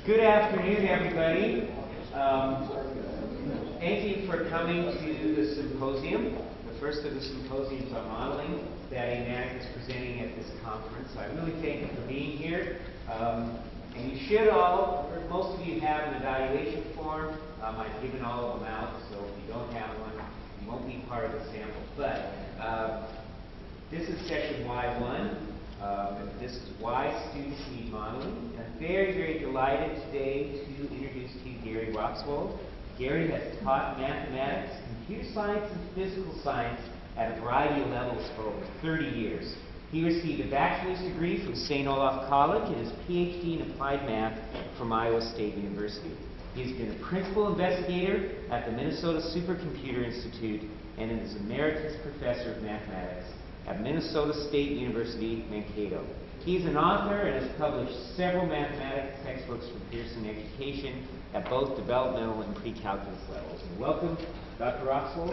Good afternoon, everybody. Thank you for coming to the symposium, the first of the symposiums on modeling that AMATYC is presenting at this conference. I really thank you for being here. And you should all, or most of you have an evaluation form. I've given all of them out, so if you don't have one, you won't be part of the sample. But this is session Y1. This is why students need modeling. I'm very, very delighted today to introduce to you Gary Rockswold. Gary has taught mathematics, computer science, and physical science at a variety of levels for over 30 years. He received a bachelor's degree from St. Olaf College and his PhD in applied math from Iowa State University. He has been a principal investigator at the Minnesota Supercomputer Institute and is emeritus professor of mathematics at Minnesota State University, Mankato. He's an author and has published several mathematics textbooks for Pearson Education at both developmental and pre-calculus levels. And welcome, Dr. Rockswold.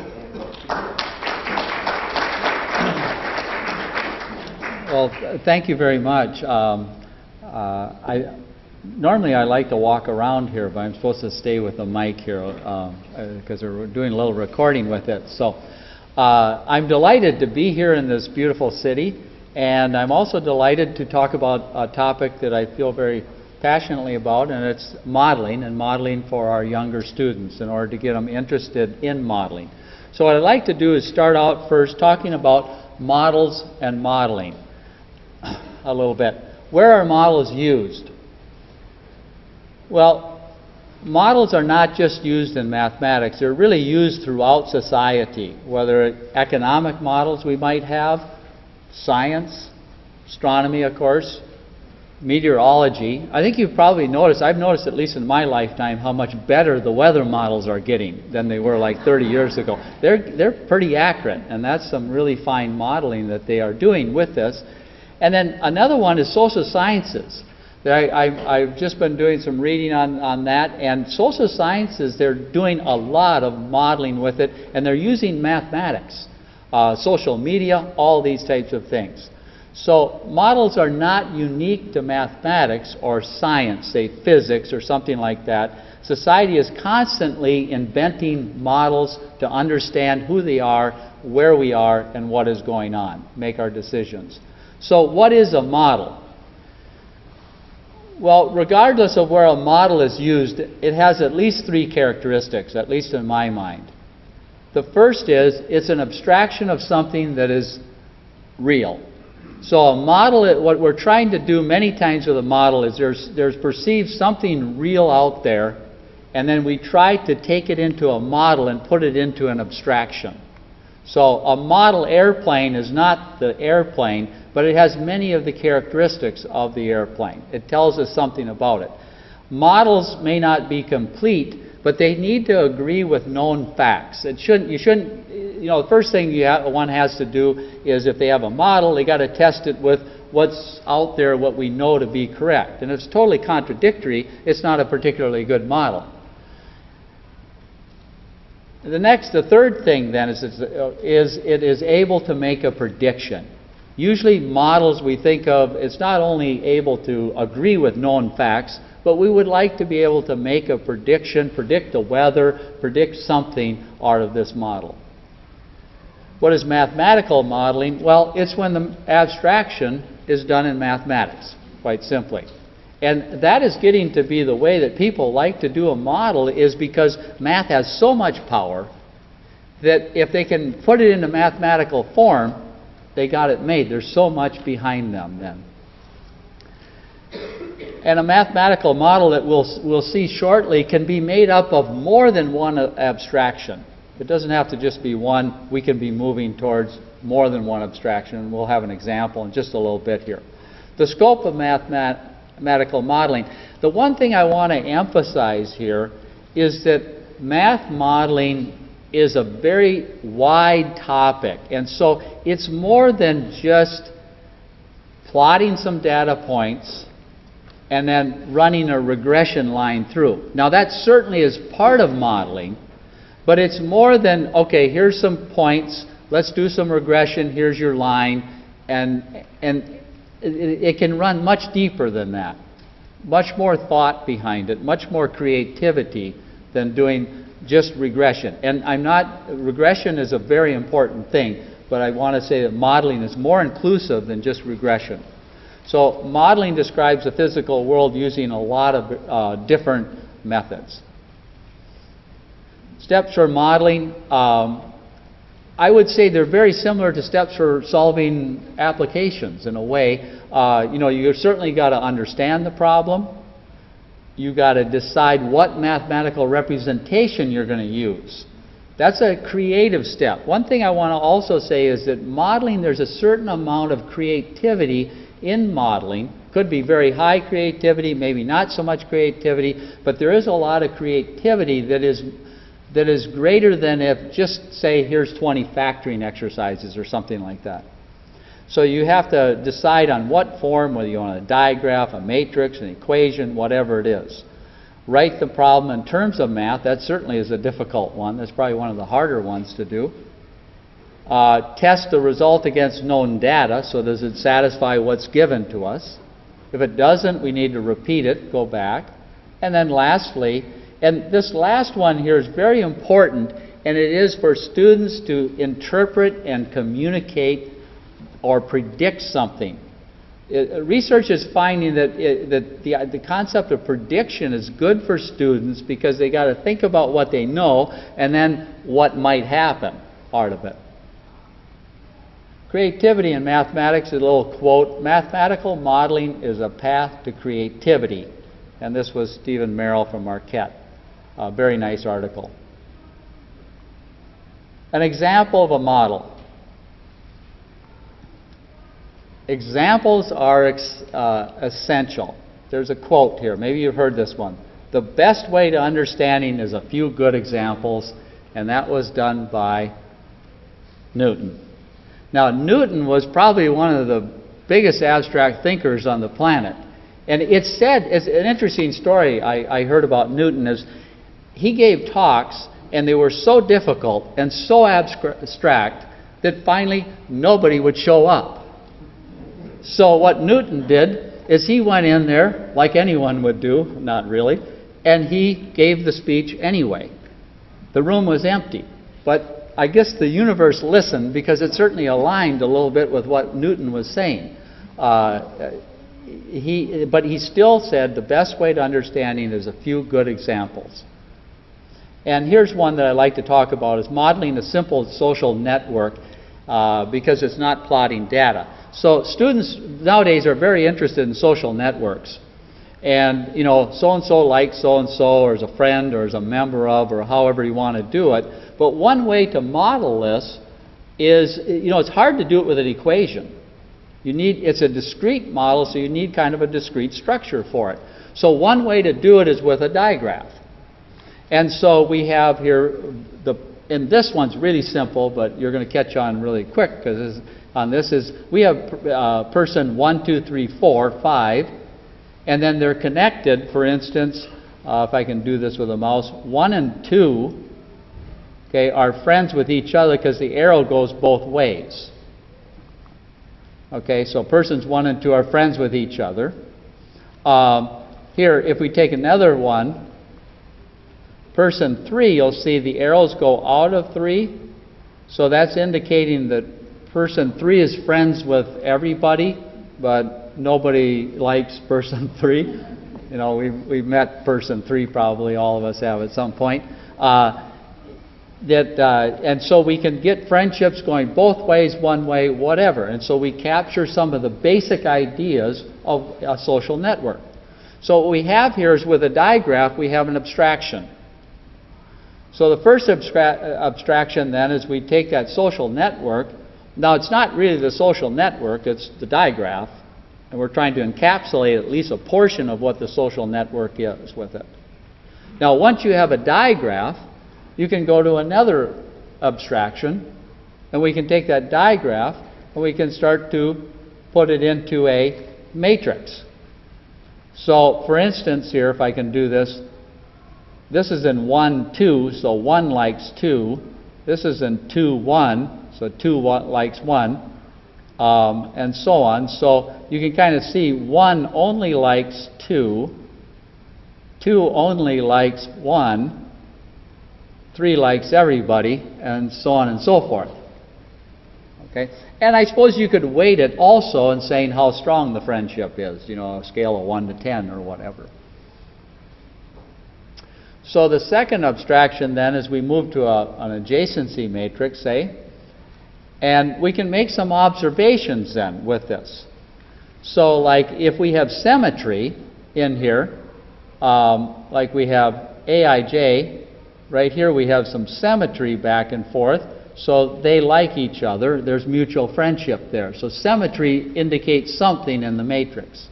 Well, thank you very much. Normally I like to walk around here, but I'm supposed to stay with the mic here because we're doing a little recording with it. So I'm delighted to be here in this beautiful city, and I'm also delighted to talk about a topic that I feel very passionately about, and it's modeling, and modeling for our younger students in order to get them interested in modeling. So what I'd like to do is start out first talking about models and modeling a little bit. Where are models used? Well, models are not just used in mathematics. They're really used throughout society, whether economic models we might have, science, astronomy, of course, meteorology. I think you've probably noticed, I've noticed at least in my lifetime, how much better the weather models are getting than they were like 30 years ago. They're pretty accurate, and that's some really fine modeling that they are doing with this. And then another one is social sciences. I've just been doing some reading on that, and social sciences, they're doing a lot of modeling with it, and they're using mathematics, social media, all these types of things. So models are not unique to mathematics or science, say physics or something like that. Society is constantly inventing models to understand who they are, where we are, and what is going on, make our decisions. So what is a model? Well, regardless of where a model is used, it has at least three characteristics, at least in my mind. The first is it's an abstraction of something that is real. So a model, what we're trying to do many times with a model is there's perceived something real out there, and then we try to take it into a model and put it into an abstraction. So a model airplane is not the airplane, but it has many of the characteristics of the airplane. It tells us something about it. Models may not be complete, but they need to agree with known facts. The first thing one has to do is if they have a model, they got to test it with what's out there, what we know to be correct. And if it's totally contradictory, it's not a particularly good model. The third thing then is it is able to make a prediction. Usually models we think of, it's not only able to agree with known facts, but we would like to be able to make a prediction, predict the weather, predict something out of this model. What is mathematical modeling? Well, it's when the abstraction is done in mathematics, quite simply. And that is getting to be the way that people like to do a model, is because math has so much power that if they can put it into mathematical form, they got it made. There's so much behind them then. And a mathematical model that we'll see shortly can be made up of more than one abstraction. It doesn't have to just be one. We can be moving towards more than one abstraction, and we'll have an example in just a little bit here. The scope of mathematical modeling. The one thing I want to emphasize here is that math modeling is a very wide topic, and so it's more than just plotting some data points and then running a regression line through. Now that certainly is part of modeling, but it's more than, okay, here's some points, let's do some regression, here's your line, and it can run much deeper than that. much more thought behind it, much more creativity than doing just regression. And regression is a very important thing, but I want to say that modeling is more inclusive than just regression. So modeling describes the physical world using a lot of different methods. Steps for modeling, I would say they're very similar to steps for solving applications in a way. You've certainly got to understand the problem. You've got to decide what mathematical representation you're going to use. That's a creative step. One thing I want to also say is that modeling, there's a certain amount of creativity in modeling. Could be very high creativity, maybe not so much creativity, but there is a lot of creativity that is greater than if just say here's 20 factoring exercises or something like that. So you have to decide on what form, whether you want a diagram, a matrix, an equation, whatever it is. Write the problem in terms of math. That certainly is a difficult one. That's probably one of the harder ones to do. Test the result against known data. So does it satisfy what's given to us? If it doesn't, we need to repeat it, go back. And then lastly, and this last one here is very important, and it is for students to interpret and communicate or predict something. Research is finding that the concept of prediction is good for students because they got to think about what they know and then what might happen, part of it. Creativity in mathematics, a little quote, mathematical modeling is a path to creativity. And this was Stephen Merrill from Marquette. A very nice article. An example of a model. Examples are essential. There's a quote here. Maybe you've heard this one. The best way to understanding is a few good examples, and that was done by Newton. Now, Newton was probably one of the biggest abstract thinkers on the planet. And it's said, it's an interesting story I heard about Newton, is he gave talks, and they were so difficult and so abstract that finally nobody would show up. So what Newton did is he went in there, like anyone would do, not really, and he gave the speech anyway. The room was empty. But I guess the universe listened because it certainly aligned a little bit with what Newton was saying. But he still said the best way to understanding is a few good examples. And here's one that I like to talk about, is modeling a simple social network because it's not plotting data. So students nowadays are very interested in social networks. And, so-and-so likes so-and-so, or is a friend, or is a member of, or however you want to do it. But one way to model this is, it's hard to do it with an equation. It's a discrete model, so you need kind of a discrete structure for it. So one way to do it is with a digraph. And so we have here, and this one's really simple, but you're going to catch on really quick, because we have person 1, 2, 3, 4, 5, and then they're connected. For instance, if I can do this with a mouse, 1 and 2, okay, are friends with each other because the arrow goes both ways. Okay, so persons 1 and 2 are friends with each other. Here, if we take another one, person 3, you'll see the arrows go out of 3. So that's indicating that person 3 is friends with everybody, but nobody likes person 3. We've met person 3, probably all of us have at some point. And so we can get friendships going both ways, one way, whatever. And so we capture some of the basic ideas of a social network. So what we have here is, with a digraph, we have an abstraction. So the first abstraction then is we take that social network. Now it's not really the social network, it's the digraph. And we're trying to encapsulate at least a portion of what the social network is with it. Now once you have a digraph, you can go to another abstraction, and we can take that digraph and we can start to put it into a matrix. So for instance here, if I can do this, this is in 1, 2, so 1 likes 2. This is in 2, 1, so 2 likes 1, and so on. So you can kind of see 1 only likes 2, 2 only likes 1, 3 likes everybody, and so on and so forth. Okay? And I suppose you could weight it also in saying how strong the friendship is, you know, a scale of 1 to 10 or whatever. So the second abstraction then is we move to an adjacency matrix, say, and we can make some observations then with this. So like if we have symmetry in here, like we have Aij, right here we have some symmetry back and forth, so they like each other, there's mutual friendship there. So symmetry indicates something in the matrix.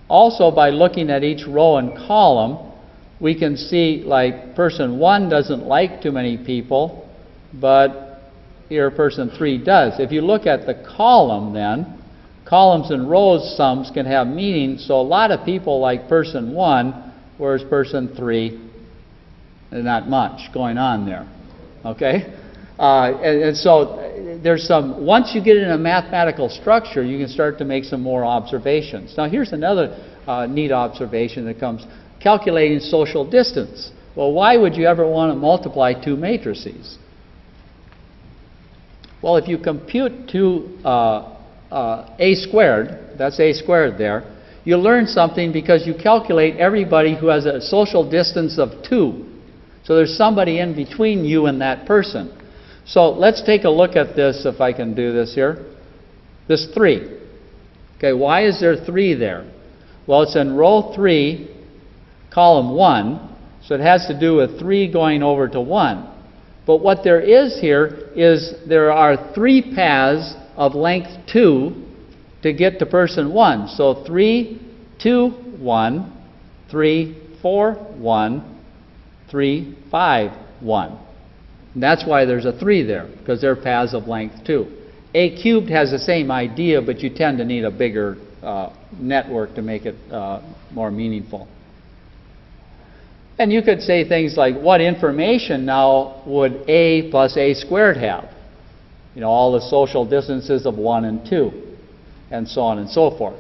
Also, by looking at each row and column, we can see like person 1 doesn't like too many people, but here person 3 does. If you look at the column then, columns and rows sums can have meaning, so a lot of people like person 1, whereas person 3, not much going on there. Okay? And so there's some, once you get in a mathematical structure, you can start to make some more observations. Now here's another neat observation that comes, calculating social distance. Well, why would you ever want to multiply 2 matrices? Well, if you compute 2 a squared, that's a squared there, you learn something because you calculate everybody who has a social distance of 2. So there's somebody in between you and that person. So let's take a look at this, if I can do this here. This 3. Okay, why is there 3 there? Well, it's in row 3, column 1, so it has to do with 3 going over to 1. But what there is here is there are 3 paths of length 2 to get to person 1. So 3, 2, 1, 3, 4, 1, 3, 5, 1. And that's why there's a 3 there, because they're paths of length 2. A cubed has the same idea, but you tend to need a bigger network to make it more meaningful. And you could say things like, what information now would A plus A squared have? You know, all the social distances of 1 and 2, and so on and so forth.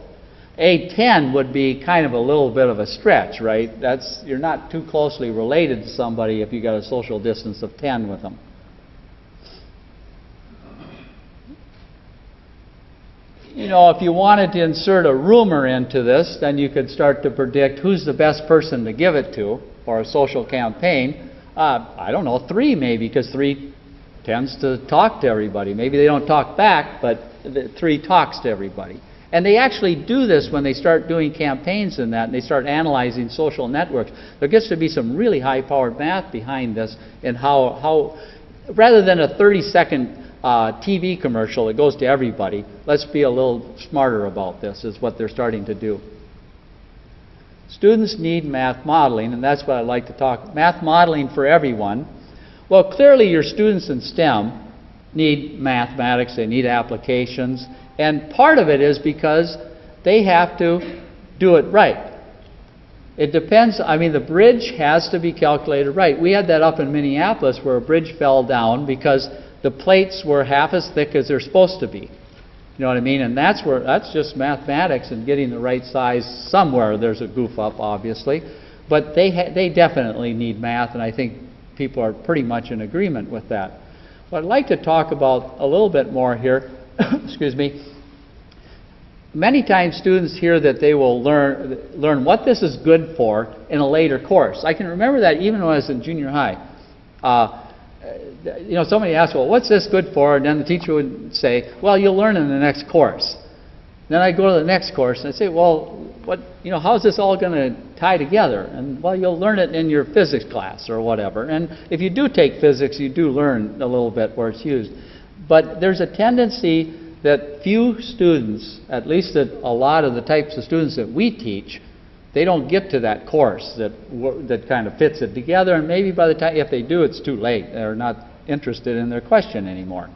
A10 would be kind of a little bit of a stretch, right? That's, you're not too closely related to somebody if you got a social distance of 10 with them. You know, if you wanted to insert a rumor into this, then you could start to predict who's the best person to give it to for a social campaign. I don't know, 3 maybe, because 3 tends to talk to everybody. Maybe they don't talk back, but 3 talks to everybody. And they actually do this when they start doing campaigns and that, and they start analyzing social networks. There gets to be some really high-powered math behind this, and how rather than a 30-second TV commercial that goes to everybody, let's be a little smarter about this, is what they're starting to do. Students need math modeling, and that's what I'd like to talk. Math modeling for everyone. Well, clearly your students in STEM need mathematics, they need applications, and part of it is because they have to do it right. It depends, I mean, the bridge has to be calculated right. We had that up in Minneapolis where a bridge fell down because the plates were half as thick as they're supposed to be. You know what I mean? And that's just mathematics and getting the right size. Somewhere there's a goof up, obviously. But they definitely need math, and I think people are pretty much in agreement with that. What I'd like to talk about a little bit more here, excuse me, many times students hear that they will learn what this is good for in a later course. I can remember that even when I was in junior high. You know, somebody asked, well, what's this good for? And then the teacher would say, well, you'll learn in the next course. Then I'd go to the next course and I'd say, well, how's this all going to tie together? And, well, you'll learn it in your physics class or whatever. And if you do take physics, you do learn a little bit where it's used. But there's a tendency that few students, at least that a lot of the types of students that we teach, they don't get to that course that kind of fits it together, and maybe by the time, if they do, it's too late. They're not interested in their question anymore.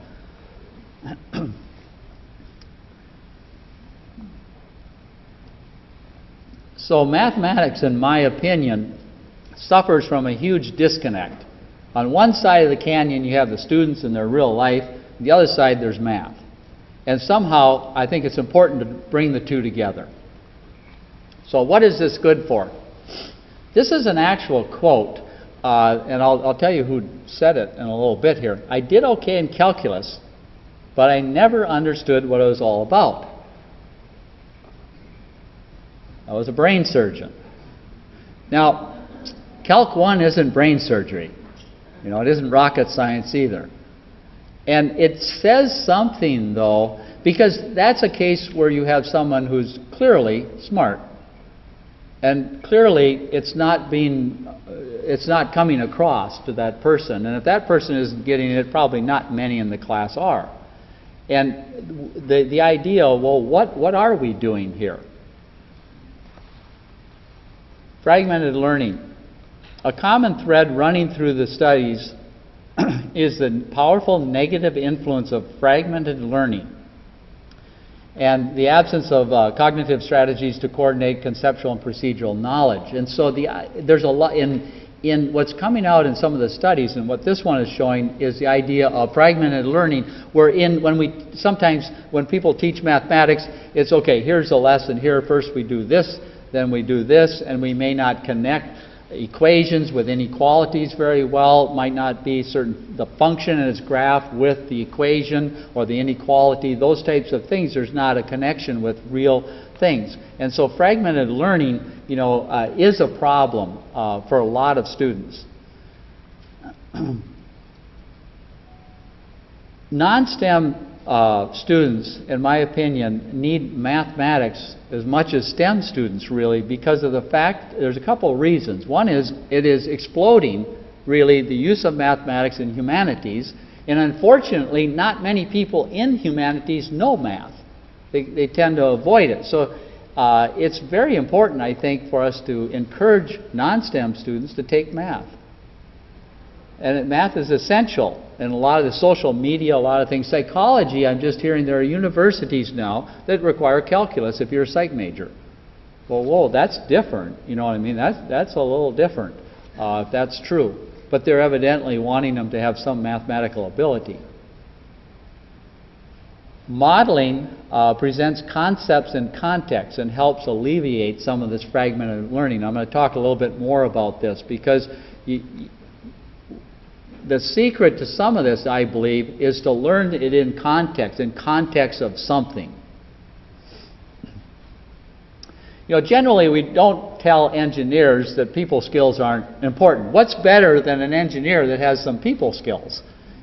So mathematics, in my opinion, suffers from a huge disconnect. On one side of the canyon, you have the students in their real life. On the other side, there's math. And somehow, I think it's important to bring the two together. So what is this good for? This is an actual quote, and I'll tell you who said it in a little bit here. I did okay in calculus, but I never understood what it was all about. I was a brain surgeon. Now, Calc 1 isn't brain surgery. You know, it isn't rocket science either. And it says something, though, because that's a case where you have someone who's clearly smart. And clearly it's not coming across to that person. And if that person isn't getting it, probably not many in the class are. And the idea, well, what are we doing here? Fragmented learning. A common thread running through the studies is the powerful negative influence of fragmented learning and the absence of cognitive strategies to coordinate conceptual and procedural knowledge. And so there's a lot in what's coming out in some of the studies, and what this one is showing is the idea of fragmented learning, wherein when people teach mathematics, it's okay, here's a lesson here, first we do this, then we do this, and we may not connect equations with inequalities very well. It might not be the function in its graph with the equation or the inequality, those types of things. There's not a connection with real things. And so fragmented learning, you know, is a problem for a lot of students. Non-STEM students, in my opinion, need mathematics as much as STEM students, really, because of the fact, there's a couple of reasons. One is it is exploding, really, the use of mathematics in humanities, and unfortunately not many people in humanities know math. They tend to avoid it. So it's very important, I think, for us to encourage non-STEM students to take math. And math is essential in a lot of the social media, a lot of things. Psychology, I'm just hearing there are universities now that require calculus if you're a psych major. Well, whoa, that's different. You know what I mean? That's a little different, if that's true. But they're evidently wanting them to have some mathematical ability. Modeling presents concepts and context and helps alleviate some of this fragmented learning. I'm going to talk a little bit more about this because the secret to some of this, I believe, is to learn it in context of something. You know, generally we don't tell engineers that people skills aren't important. What's better than an engineer that has some people skills?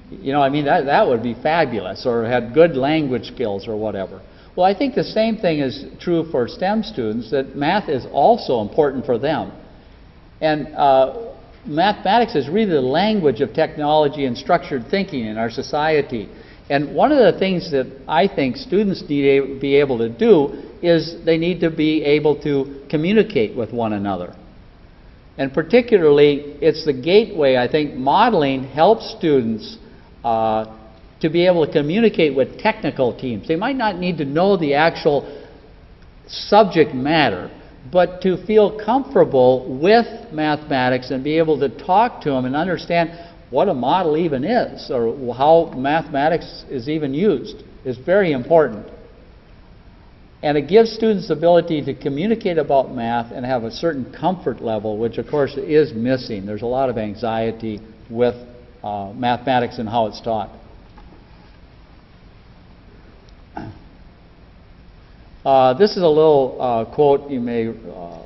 You know, I mean, that would be fabulous, or had good language skills or whatever. Well, I think the same thing is true for STEM students, that math is also important for them. And mathematics is really the language of technology and structured thinking in our society. And one of the things that I think students need to be able to do is they need to be able to communicate with one another. And particularly, it's the gateway. I think modeling helps students to be able to communicate with technical teams. They might not need to know the actual subject matter, but to feel comfortable with mathematics and be able to talk to them and understand what a model even is, or how mathematics is even used, is very important. And it gives students the ability to communicate about math and have a certain comfort level, which of course is missing. There's a lot of anxiety with mathematics and how it's taught. This is a little quote you may,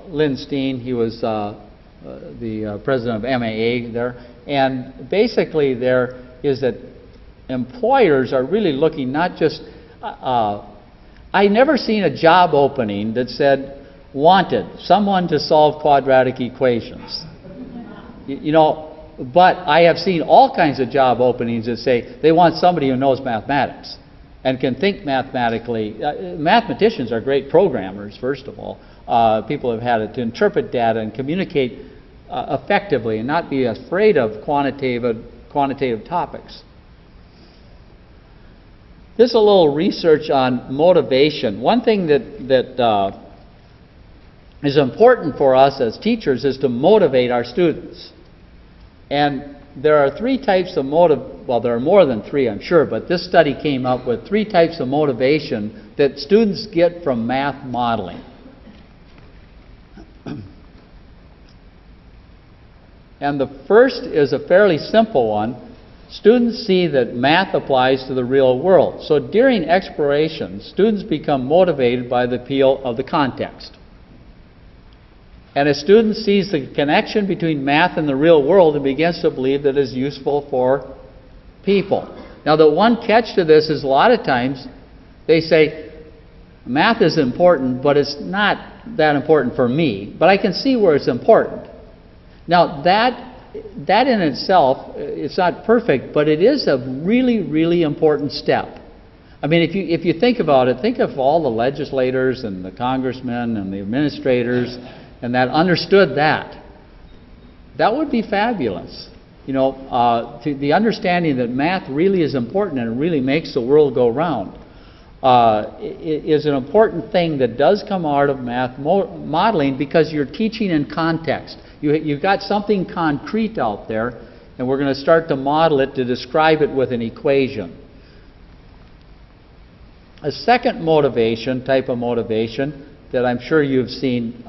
Lynn Steen, he was the president of MAA there, and basically there is that employers are really looking not just, I never seen a job opening that said, wanted, someone to solve quadratic equations. You know, but I have seen all kinds of job openings that say they want somebody who knows mathematics and can think mathematically. Mathematicians are great programmers, first of all. People have had it to interpret data and communicate effectively and not be afraid of quantitative topics. This is a little research on motivation. One thing that is important for us as teachers is to motivate our students. And there are three types of well, there are more than three, I'm sure, but this study came up with three types of motivation that students get from math modeling. And the first is a fairly simple one. Students see that math applies to the real world. So during exploration, students become motivated by the appeal of the context. And a student sees the connection between math and the real world and begins to believe that it is useful for people. Now, the one catch to this is a lot of times they say, math is important, but it's not that important for me. But I can see where it's important. Now, that in itself, it's not perfect, but it is a really, really important step. I mean, if you think about it, think of all the legislators and the congressmen and the administrators and that understood that. That would be fabulous. You know, the understanding that math really is important and it really makes the world go round is an important thing that does come out of math modeling, because you're teaching in context. You've got something concrete out there, and we're going to start to model it, to describe it with an equation. A second type of motivation that I'm sure you've seen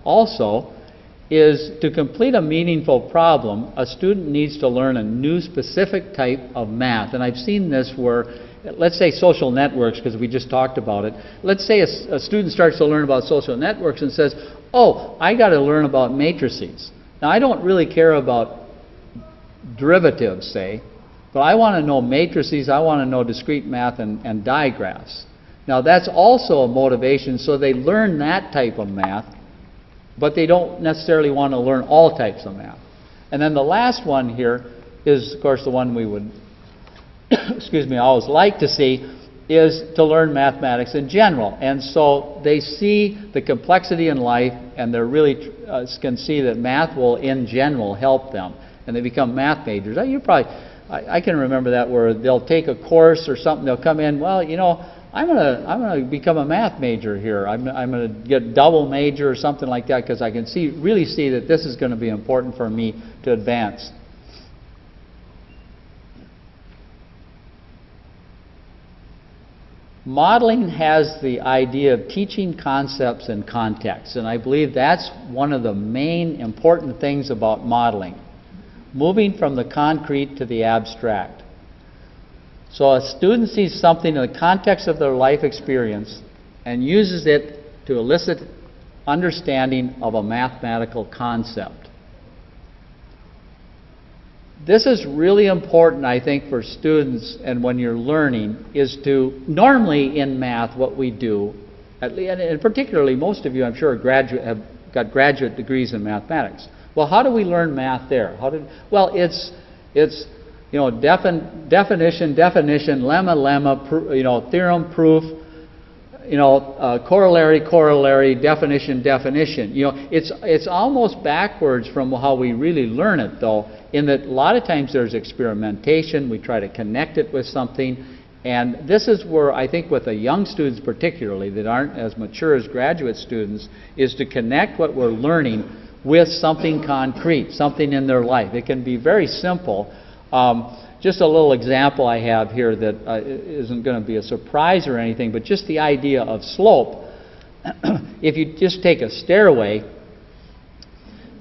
also is to complete a meaningful problem, a student needs to learn a new specific type of math. And I've seen this where, let's say social networks, because we just talked about it. Let's say a student starts to learn about social networks and says, oh, I got to learn about matrices. Now, I don't really care about derivatives, say, but I want to know matrices, I want to know discrete math and digraphs. Now, that's also a motivation, so they learn that type of math, but they don't necessarily want to learn all types of math. And then the last one here is, of course, the one we would excuse me, always like to see, is to learn mathematics in general. And so they see the complexity in life, and they really can see that math will, in general, help them. And they become math majors. I can remember that, where they'll take a course or something, they'll come in, well, you know, I'm gonna become a math major here. I'm gonna get double major or something like that, because I can really see that this is going to be important for me to advance. Modeling has the idea of teaching concepts in context, and I believe that's one of the main important things about modeling. Moving from the concrete to the abstract. So a student sees something in the context of their life experience and uses it to elicit understanding of a mathematical concept. This is really important, I think, for students, and when you're learning, is to, normally in math, what we do, and particularly most of you, I'm sure, have got graduate degrees in mathematics. Well, how do we learn math there? Well, it's you know, definition, lemma, you know, theorem, proof, you know, corollary, definition. You know, it's almost backwards from how we really learn it, though, in that a lot of times there's experimentation. We try to connect it with something, and this is where I think, with the young students particularly that aren't as mature as graduate students, is to connect what we're learning with something concrete, something in their life. It can be very simple. Just a little example I have here that isn't going to be a surprise or anything, but just the idea of slope. If you just take a stairway,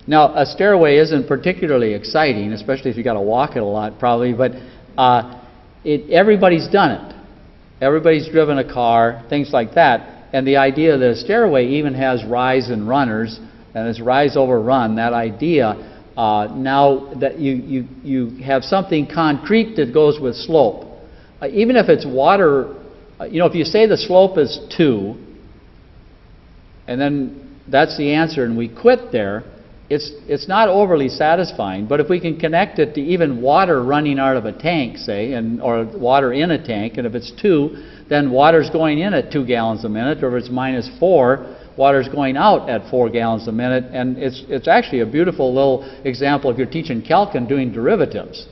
now a stairway isn't particularly exciting, especially if you got to walk it a lot probably, but everybody's done it. Everybody's driven a car, things like that, and the idea that a stairway even has rise and runners, and it's rise over run, that idea, now that you have something concrete that goes with slope. Even if it's water, you know, if you say the slope is 2, and then that's the answer, and we quit there, it's not overly satisfying. But if we can connect it to even water running out of a tank, say, or water in a tank, and if it's 2, then water's going in at 2 gallons a minute, or if it's -4, water's going out at 4 gallons a minute, and it's actually a beautiful little example if you're teaching calc and doing derivatives.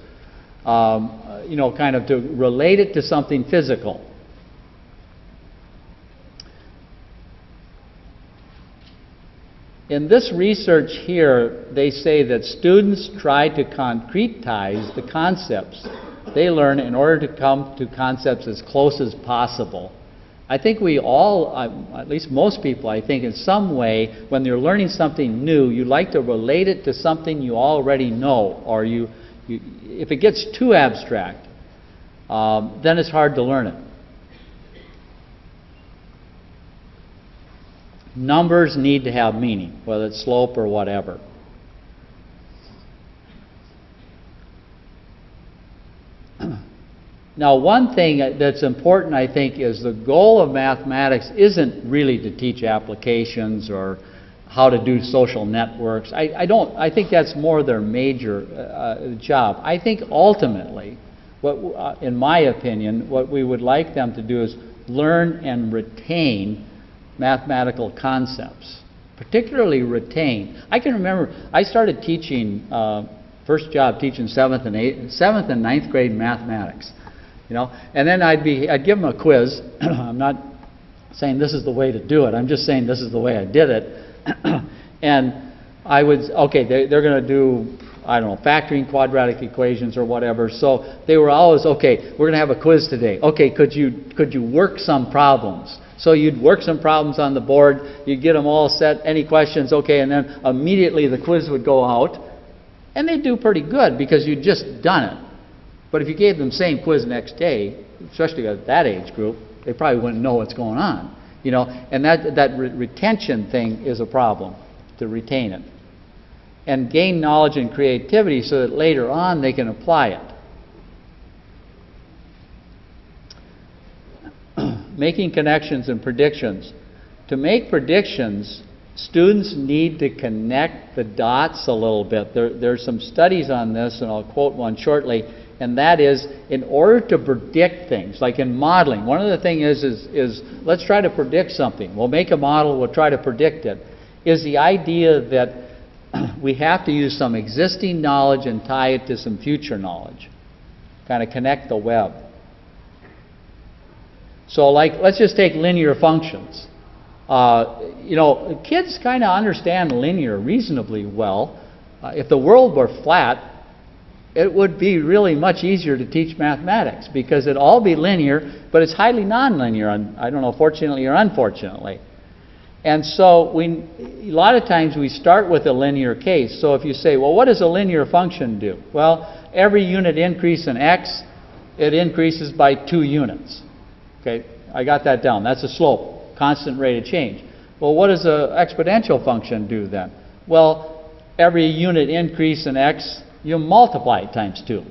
You know, kind of to relate it to something physical. In this research here, they say that students try to concretize the concepts they learn in order to come to concepts as close as possible. I think we all, at least most people, I think in some way, when you're learning something new, you like to relate it to something you already know, or if it gets too abstract, then it's hard to learn it. Numbers need to have meaning, whether it's slope or whatever. Now, one thing that's important, I think, is the goal of mathematics isn't really to teach applications or how to do social networks. I think that's more their major job. I think ultimately, in my opinion, what we would like them to do is learn and retain mathematical concepts, particularly retain. I can remember I started teaching, first job teaching 7th and 9th grade mathematics. And then I'd give them a quiz. I'm not saying this is the way to do it. I'm just saying this is the way I did it. And I would, okay, they're going to do, I don't know, factoring quadratic equations or whatever. So they were always, okay, we're going to have a quiz today. Okay, could you work some problems? So you'd work some problems on the board. You'd get them all set. Any questions? Okay, and then immediately the quiz would go out, and they'd do pretty good because you'd just done it. But if you gave them the same quiz next day, especially at that age group, they probably wouldn't know what's going on. And that retention thing is a problem, to retain it. And gain knowledge and creativity so that later on they can apply it. Making connections and predictions. To make predictions, students need to connect the dots a little bit. There's some studies on this, and I'll quote one shortly. And that is, in order to predict things, like in modeling, one of the things is let's try to predict something. We'll make a model, we'll try to predict it. Is the idea that we have to use some existing knowledge and tie it to some future knowledge. Kind of connect the web. So like, let's just take linear functions. Kids kind of understand linear reasonably well. If the world were flat, it would be really much easier to teach mathematics because it'd all be linear, but it's highly nonlinear, I don't know, fortunately or unfortunately. And so a lot of times we start with a linear case. So if you say, well, what does a linear function do? Well, every unit increase in x, it increases by 2 units. Okay, I got that down. That's a slope, constant rate of change. Well, what does an exponential function do then? Well, every unit increase in x, you multiply it times 2.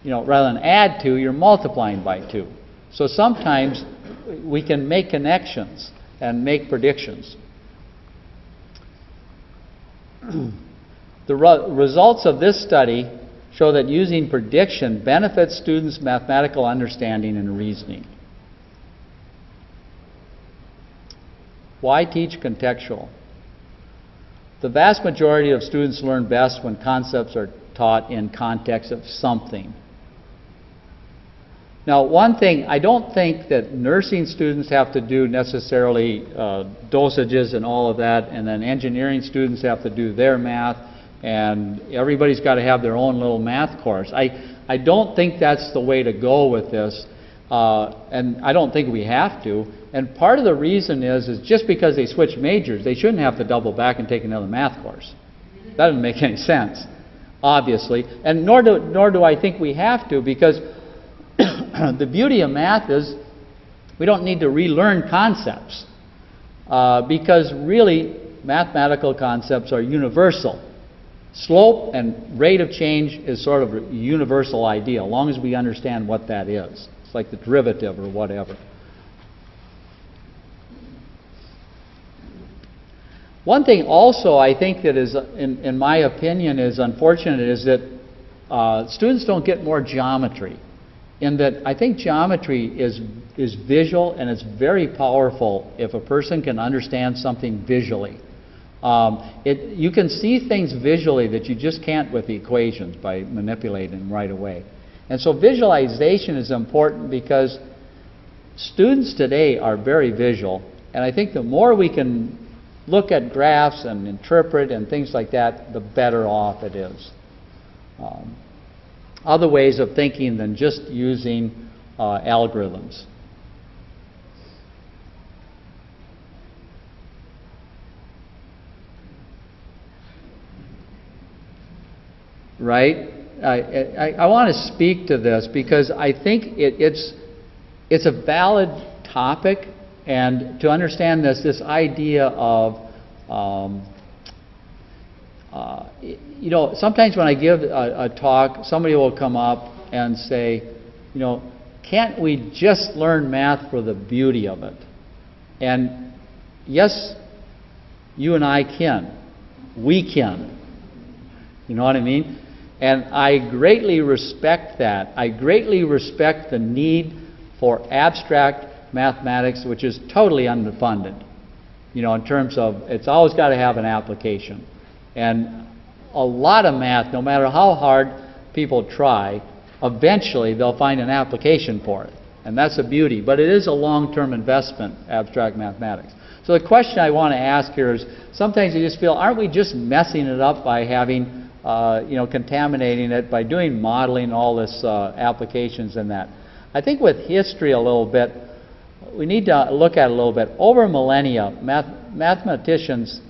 Rather than add 2, you're multiplying by 2. So sometimes we can make connections and make predictions. The results of this study show that using prediction benefits students' mathematical understanding and reasoning. Why teach contextual? The vast majority of students learn best when concepts are taught in context of something. Now, one thing, I don't think that nursing students have to do necessarily dosages and all of that, and then engineering students have to do their math, and everybody's got to have their own little math course. I don't think that's the way to go with this, and I don't think we have to. And part of the reason is just because they switch majors, they shouldn't have to double back and take another math course. That doesn't make any sense, obviously, and nor do I think we have to, because the beauty of math is we don't need to relearn concepts because really mathematical concepts are universal. Slope and rate of change is sort of a universal idea, as long as we understand what that is. It's like the derivative or whatever. One thing also I think that is, in my opinion, is unfortunate is that students don't get more geometry. In that I think geometry is visual, and it's very powerful if a person can understand something visually. You can see things visually that you just can't with the equations by manipulating them right away. And so visualization is important because students today are very visual, and I think the more we can look at graphs and interpret and things like that, the better off it is. Other ways of thinking than just using algorithms. right? I want to speak to this because I think it's a valid topic, and to understand this idea of you know, sometimes when I give a talk, somebody will come up and say, you know, can't we just learn math for the beauty of it? And yes, you and I can. We can. You know what I mean? And I greatly respect that. I greatly respect the need for abstract mathematics, which is totally underfunded. You know, in terms of, it's always got to have an application. And a lot of math, no matter how hard people try, eventually they'll find an application for it. And that's a beauty. But it is a long-term investment, abstract mathematics. So the question I want to ask here is, sometimes you just feel, aren't we just messing it up by having, you know, contaminating it by doing modeling, all this applications and that? I think with history a little bit, we need to look at it a little bit. Over millennia, mathematics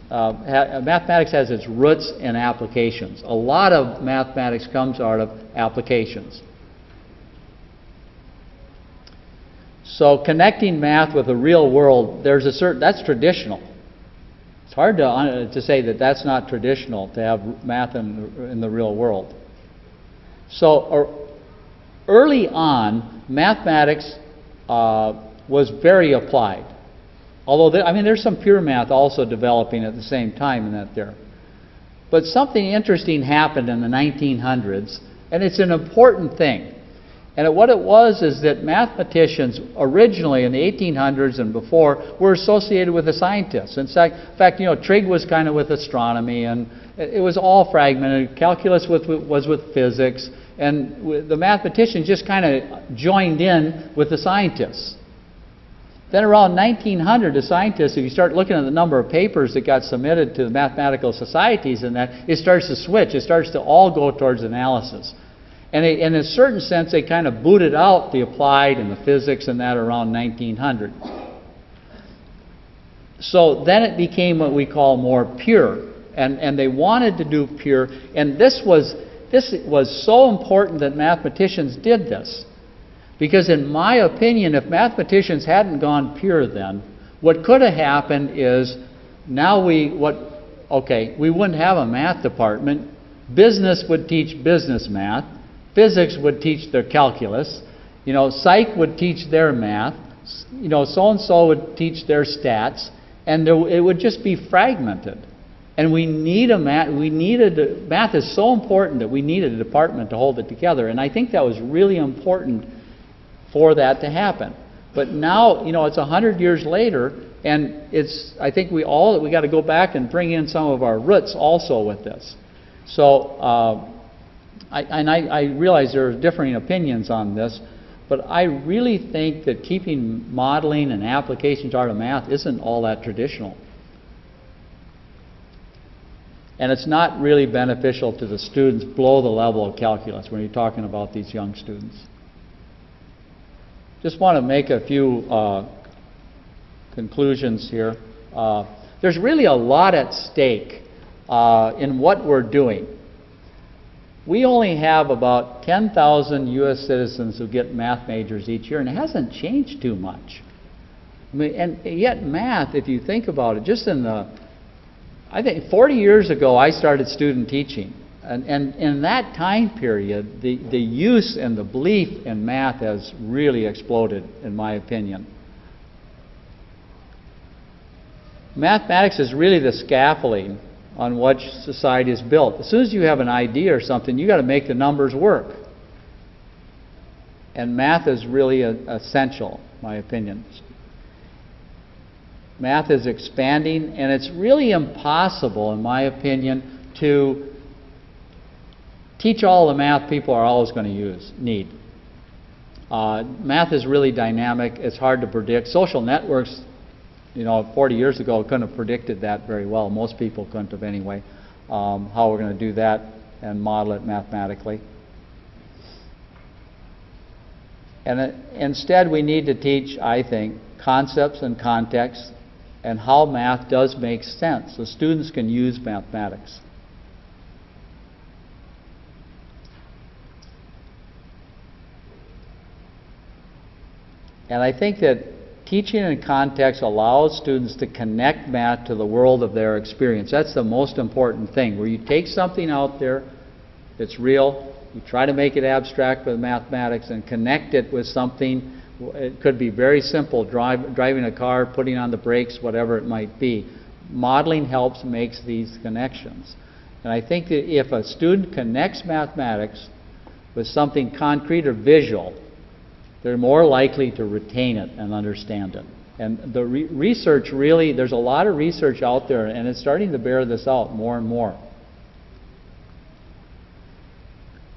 has its roots in applications. A lot of mathematics comes out of applications. So connecting math with the real world, there's a certain, that's traditional. It's hard to say that that's not traditional, to have math in the real world. So early on, mathematics was very applied. Although, I mean, there's some pure math also developing at the same time in that there. But something interesting happened in the 1900s, and it's an important thing. And what it was is that mathematicians originally in the 1800s and before were associated with the scientists. In fact, you know, trig was kind of with astronomy, and it was all fragmented. Calculus was with physics, and the mathematicians just kind of joined in with the scientists. Then around 1900, the scientists, if you start looking at the number of papers that got submitted to the mathematical societies and that, it starts to switch. It starts to all go towards analysis. And in a certain sense, they kind of booted out the applied and the physics and that around 1900. So then it became what we call more pure. And they wanted to do pure. And this was so important that mathematicians did this. Because in my opinion, if mathematicians hadn't gone pure then, what could have happened is now we wouldn't have a math department. Business would teach business math. Physics would teach their calculus. You know, psych would teach their math. You know, so-and-so would teach their stats. And it would just be fragmented. And we need math is so important that we needed a department to hold it together. And I think that was really important for that to happen. But now, you know, it's 100 years later, and I think we got to go back and bring in some of our roots also with this. So, I realize there are differing opinions on this, but I really think that keeping modeling and applications out of math isn't all that traditional. And it's not really beneficial to the students below the level of calculus when you're talking about these young students. Just want to make a few conclusions here. There's really a lot at stake in what we're doing. We only have about 10,000 U.S. citizens who get math majors each year, and it hasn't changed too much. I mean, and yet math, if you think about it, just I think 40 years ago I started student teaching. And in that time period, the use and the belief in math has really exploded, in my opinion. Mathematics is really the scaffolding on which society is built. As soon as you have an idea or something, you've got to make the numbers work. And math is really essential, in my opinion. Math is expanding, and it's really impossible, in my opinion, to teach all the math people are always going to need. Math is really dynamic. It's hard to predict. Social networks, you know, 40 years ago couldn't have predicted that very well. Most people couldn't have anyway, how we're going to do that and model it mathematically. And instead we need to teach, I think, concepts and context and how math does make sense so students can use mathematics. And I think that teaching in context allows students to connect math to the world of their experience. That's the most important thing, where you take something out there that's real, you try to make it abstract with mathematics and connect it with something. It could be very simple, driving a car, putting on the brakes, whatever it might be. Modeling helps makes these connections. And I think that if a student connects mathematics with something concrete or visual, they're more likely to retain it and understand it. And the research really, there's a lot of research out there, and it's starting to bear this out more and more.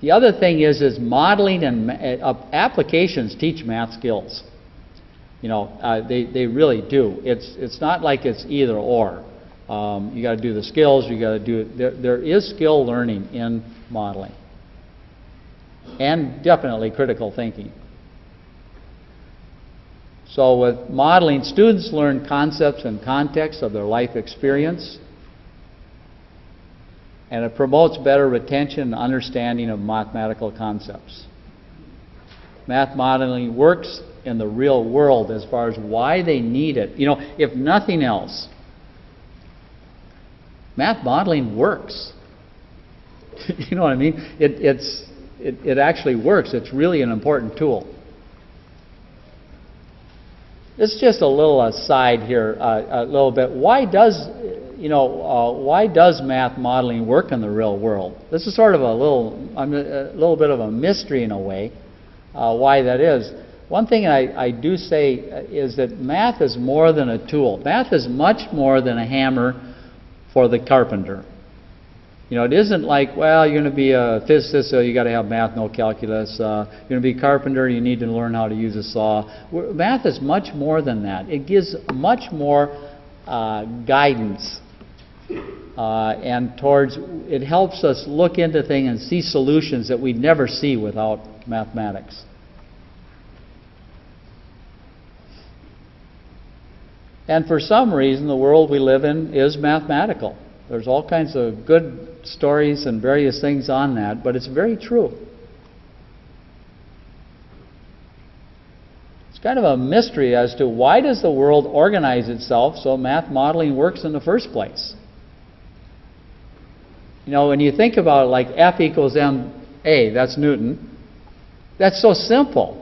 The other thing is modeling and applications teach math skills. You know, they really do. It's not like it's either or. You got to do the skills. You got to do it. There is skill learning in modeling, and definitely critical thinking. So with modeling, students learn concepts and context of their life experience, and it promotes better retention and understanding of mathematical concepts. Math modeling works in the real world as far as why they need it. You know, if nothing else, math modeling works. You know what I mean? It actually works. It's really an important tool. This is just a little aside here, a little bit. Why does math modeling work in the real world? This is sort of a little bit of a mystery in a way, why that is. One thing I do say is that math is more than a tool. Math is much more than a hammer for the carpenter. You know, it isn't like, well, you're going to be a physicist, so you got to have math, no calculus. You're going to be a carpenter, you need to learn how to use a saw. Math is much more than that. It gives much more guidance, and it helps us look into things and see solutions that we'd never see without mathematics. And for some reason, the world we live in is mathematical. There's all kinds of good stories and various things on that, but it's very true. It's kind of a mystery as to why does the world organize itself so math modeling works in the first place. You know, when you think about it, like F equals ma, that's Newton, that's so simple.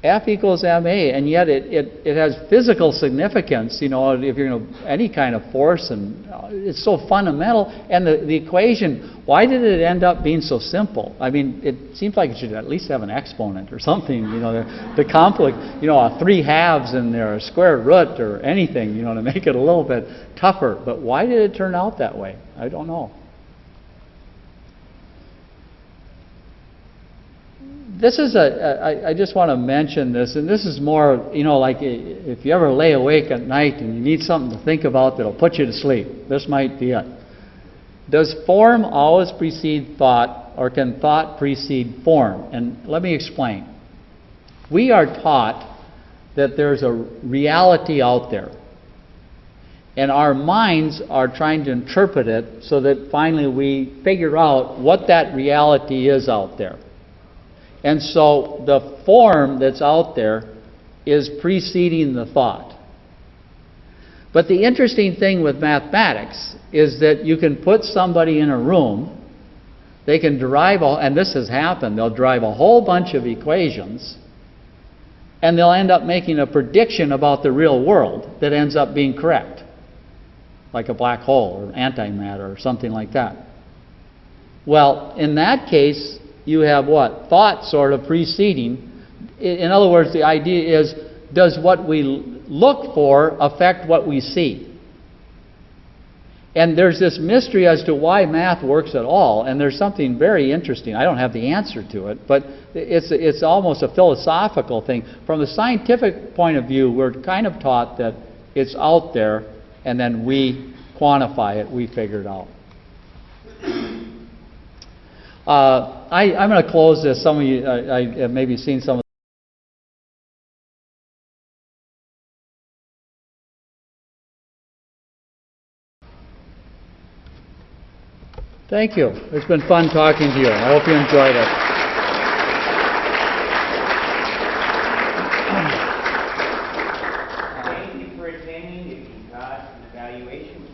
F equals ma, and yet it has physical significance, you know, if you're going to any kind of force, and it's so fundamental. And the equation, why did it end up being so simple? I mean, it seems like it should at least have an exponent or something, you know, the complex, you know, a 3/2 in there, a square root or anything, you know, to make it a little bit tougher. But why did it turn out that way? I don't know. This is I just want to mention this, and this is more, you know, like if you ever lay awake at night and you need something to think about that'll put you to sleep, this might be it. Does form always precede thought, or can thought precede form? And let me explain. We are taught that there's a reality out there, and our minds are trying to interpret it so that finally we figure out what that reality is out there. And so the form that's out there is preceding the thought. But the interesting thing with mathematics is that you can put somebody in a room, they can derive, and this has happened, they'll derive a whole bunch of equations, and they'll end up making a prediction about the real world that ends up being correct, like a black hole or antimatter or something like that. Well, in that case, you have what? Thought sort of preceding. In other words, the idea is, does what we look for affect what we see? And there's this mystery as to why math works at all, and there's something very interesting. I don't have the answer to it, but it's almost a philosophical thing. From the scientific point of view, we're kind of taught that it's out there, and then we quantify it, we figure it out. I'm going to close this. Some of you I have maybe seen some of Thank you. It's been fun talking to you. I hope you enjoyed it. evaluation, which